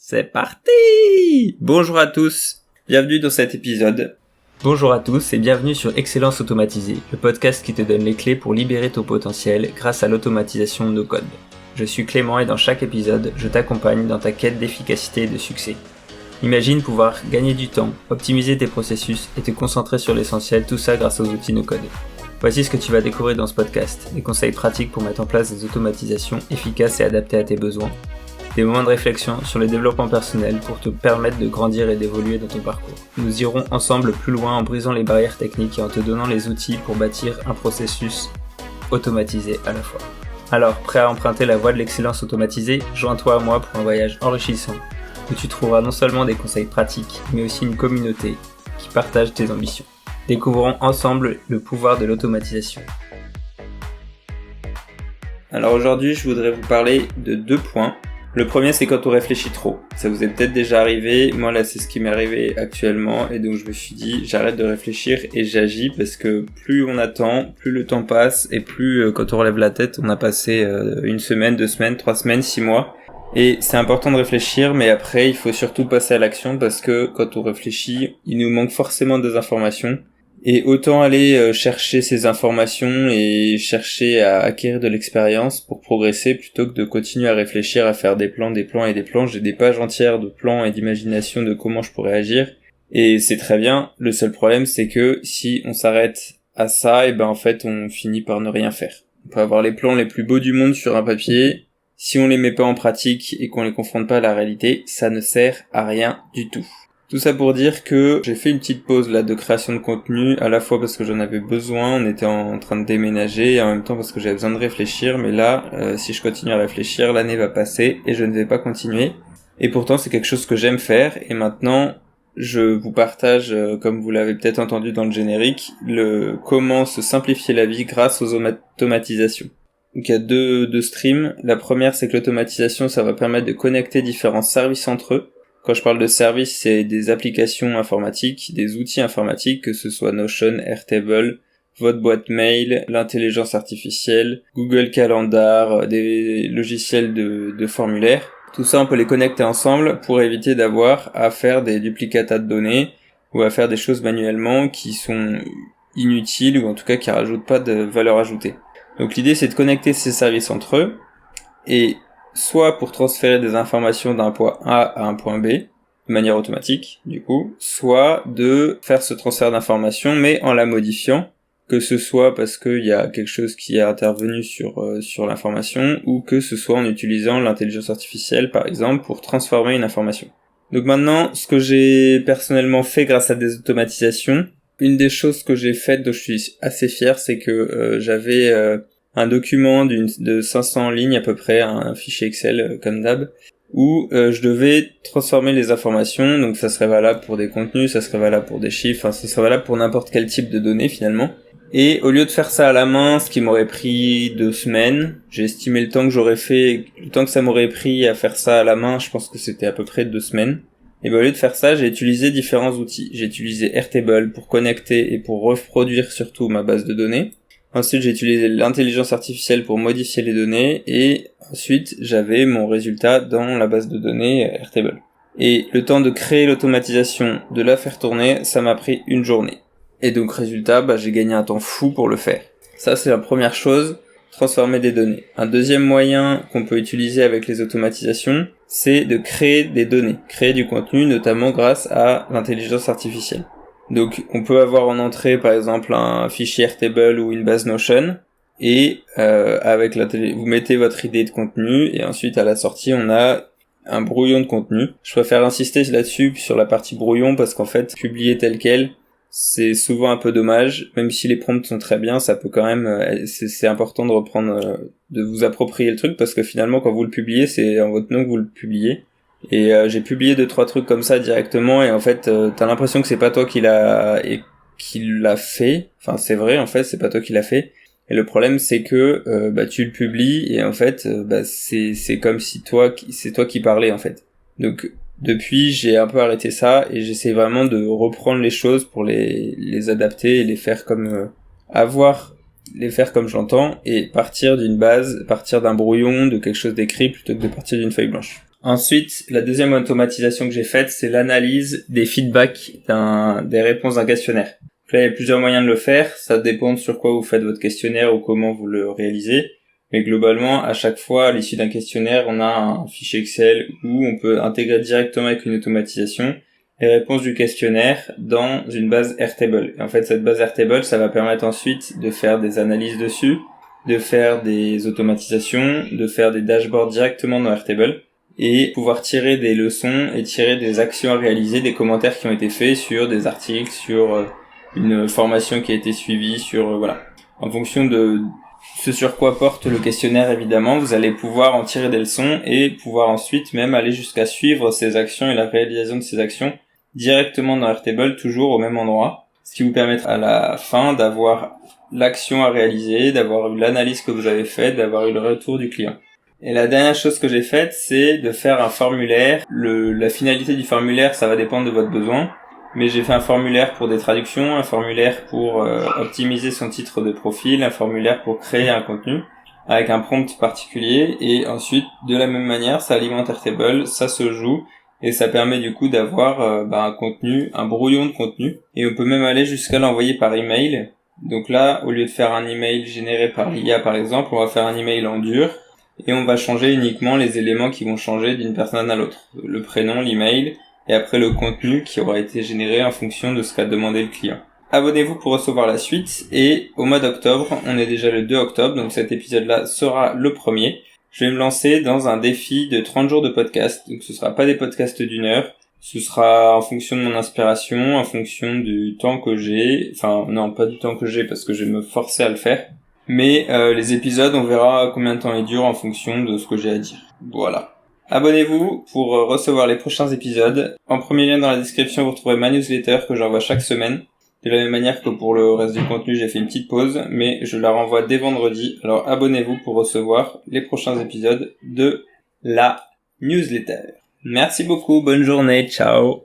C'est parti! Bonjour à tous, bienvenue dans cet épisode. Bonjour à tous et bienvenue sur Excellence Automatisée, le podcast qui te donne les clés pour libérer ton potentiel grâce à l'automatisation de nos codes. Je suis Clément et dans chaque épisode, je t'accompagne dans ta quête d'efficacité et de succès. Imagine pouvoir gagner du temps, optimiser tes processus et te concentrer sur l'essentiel, tout ça grâce aux outils no-code. Voici ce que tu vas découvrir dans ce podcast, des conseils pratiques pour mettre en place des automatisations efficaces et adaptées à tes besoins, des moments de réflexion sur le développement personnel pour te permettre de grandir et d'évoluer dans ton parcours. Nous irons ensemble plus loin en brisant les barrières techniques et en te donnant les outils pour bâtir un processus automatisé à la fois. Alors, prêt à emprunter la voie de l'excellence automatisée, joins-toi à moi pour un voyage enrichissant où tu trouveras non seulement des conseils pratiques, mais aussi une communauté qui partage tes ambitions. Découvrons ensemble le pouvoir de l'automatisation. Alors aujourd'hui, je voudrais vous parler de 2 points. Le premier, c'est quand on réfléchit trop. Ça vous est peut-être déjà arrivé. Moi, là, c'est ce qui m'est arrivé actuellement. Et donc, je me suis dit, j'arrête de réfléchir et j'agis parce que plus on attend, plus le temps passe et plus, quand on relève la tête, on a passé 1 semaine, 2 semaines, 3 semaines, 6 mois. Et c'est important de réfléchir, mais après, il faut surtout passer à l'action parce que quand on réfléchit, il nous manque forcément des informations. Et autant aller chercher ces informations et chercher à acquérir de l'expérience pour progresser plutôt que de continuer à réfléchir, à faire des plans et des plans. J'ai des pages entières de plans et d'imagination de comment je pourrais agir. Et c'est très bien. Le seul problème, c'est que si on s'arrête à ça, et ben en fait, on finit par ne rien faire. On peut avoir les plans les plus beaux du monde sur un papier. Si on les met pas en pratique et qu'on les confronte pas à la réalité, ça ne sert à rien du tout. Tout ça pour dire que j'ai fait une petite pause là de création de contenu, à la fois parce que j'en avais besoin, on était en train de déménager, et en même temps parce que j'avais besoin de réfléchir, mais là, si je continue à réfléchir, l'année va passer et je ne vais pas continuer. Et pourtant c'est quelque chose que j'aime faire, et maintenant je vous partage, comme vous l'avez peut-être entendu dans le générique, le comment se simplifier la vie grâce aux automatisations. Donc il y a deux streams. La première, c'est que l'automatisation, ça va permettre de connecter différents services entre eux. Quand je parle de services, c'est des applications informatiques, des outils informatiques, que ce soit Notion, Airtable, votre boîte mail, l'intelligence artificielle, Google Calendar, des logiciels de formulaires. Tout ça, on peut les connecter ensemble pour éviter d'avoir à faire des duplicata de données ou à faire des choses manuellement qui sont inutiles ou en tout cas qui rajoutent pas de valeur ajoutée. Donc l'idée, c'est de connecter ces services entre eux et soit pour transférer des informations d'un point A à un point B, de manière automatique, du coup, soit de faire ce transfert d'informations, mais en la modifiant, que ce soit parce qu'il y a quelque chose qui est intervenu sur l'information, ou que ce soit en utilisant l'intelligence artificielle, par exemple, pour transformer une information. Donc maintenant, ce que j'ai personnellement fait grâce à des automatisations, une des choses que j'ai faites dont je suis assez fier, c'est que j'avais un document de 500 lignes à peu près, un fichier Excel comme d'hab, où je devais transformer les informations, donc ça serait valable pour des contenus, ça serait valable pour des chiffres, ça serait valable pour n'importe quel type de données finalement. Et au lieu de faire ça à la main, ce qui m'aurait pris 2 semaines, j'ai estimé le temps que ça m'aurait pris à faire ça à la main, je pense que c'était à peu près 2 semaines. Et ben au lieu de faire ça, j'ai utilisé différents outils. J'ai utilisé Airtable pour connecter et pour reproduire surtout ma base de données. Ensuite, j'ai utilisé l'intelligence artificielle pour modifier les données et ensuite, j'avais mon résultat dans la base de données Airtable. Et le temps de créer l'automatisation, de la faire tourner, ça m'a pris 1 journée. Et donc, résultat, j'ai gagné un temps fou pour le faire. Ça, c'est la première chose, transformer des données. Un deuxième moyen qu'on peut utiliser avec les automatisations, c'est de créer des données, créer du contenu, notamment grâce à l'intelligence artificielle. Donc on peut avoir en entrée par exemple un fichier Airtable ou une base Notion et avec vous mettez votre idée de contenu et ensuite à la sortie on a un brouillon de contenu. Je préfère insister là-dessus sur la partie brouillon parce qu'en fait publier tel quel c'est souvent un peu dommage, même si les prompts sont très bien, ça peut quand même c'est important de reprendre de vous approprier le truc parce que finalement quand vous le publiez c'est en votre nom que vous le publiez. Et j'ai publié 2-3 trucs comme ça directement et en fait t'as l'impression que c'est pas toi qui l'a fait. Enfin c'est vrai en fait c'est pas toi qui l'a fait. Et le problème c'est que tu le publies et en fait c'est comme si c'est toi qui parlais en fait. Donc depuis j'ai un peu arrêté ça et j'essaie vraiment de reprendre les choses pour les adapter et les faire comme les faire comme j'entends et partir d'une base, partir d'un brouillon, de quelque chose d'écrit plutôt que de partir d'une feuille blanche. Ensuite, la deuxième automatisation que j'ai faite, c'est l'analyse des feedbacks des réponses d'un questionnaire. Donc là, il y a plusieurs moyens de le faire. Ça dépend sur quoi vous faites votre questionnaire ou comment vous le réalisez. Mais globalement, à chaque fois, à l'issue d'un questionnaire, on a un fichier Excel où on peut intégrer directement avec une automatisation les réponses du questionnaire dans une base Airtable. Et en fait, cette base Airtable, ça va permettre ensuite de faire des analyses dessus, de faire des automatisations, de faire des dashboards directement dans Airtable et pouvoir tirer des leçons et tirer des actions à réaliser, des commentaires qui ont été faits sur des articles, sur une formation qui a été suivie, sur voilà. En fonction de ce sur quoi porte le questionnaire, évidemment, vous allez pouvoir en tirer des leçons et pouvoir ensuite même aller jusqu'à suivre ces actions et la réalisation de ces actions directement dans Airtable, toujours au même endroit, ce qui vous permettra à la fin d'avoir l'action à réaliser, d'avoir eu l'analyse que vous avez faite, d'avoir eu le retour du client. Et la dernière chose que j'ai faite, c'est de faire un formulaire. La finalité du formulaire, ça va dépendre de votre besoin, mais j'ai fait un formulaire pour des traductions, un formulaire pour optimiser son titre de profil, un formulaire pour créer un contenu avec un prompt particulier, et ensuite, de la même manière, ça alimente Airtable, ça se joue, et ça permet du coup d'avoir un contenu, un brouillon de contenu, et on peut même aller jusqu'à l'envoyer par email. Donc là, au lieu de faire un email généré par l'IA par exemple, on va faire un email en dur, et on va changer uniquement les éléments qui vont changer d'une personne à l'autre. Le prénom, l'email, et après le contenu qui aura été généré en fonction de ce qu'a demandé le client. Abonnez-vous pour recevoir la suite, et au mois d'octobre, on est déjà le 2 octobre, donc cet épisode-là sera le premier. Je vais me lancer dans un défi de 30 jours de podcast, donc ce sera pas des podcasts d'une heure, ce sera en fonction de mon inspiration, en fonction du temps que j'ai, enfin non, pas du temps que j'ai parce que je vais me forcer à le faire, mais les épisodes, on verra combien de temps ils durent en fonction de ce que j'ai à dire. Voilà. Abonnez-vous pour recevoir les prochains épisodes. En premier lien dans la description, vous retrouverez ma newsletter que j'envoie chaque semaine. De la même manière que pour le reste du contenu, j'ai fait une petite pause, mais je la renvoie dès vendredi. Alors abonnez-vous pour recevoir les prochains épisodes de la newsletter. Merci beaucoup, bonne journée, ciao.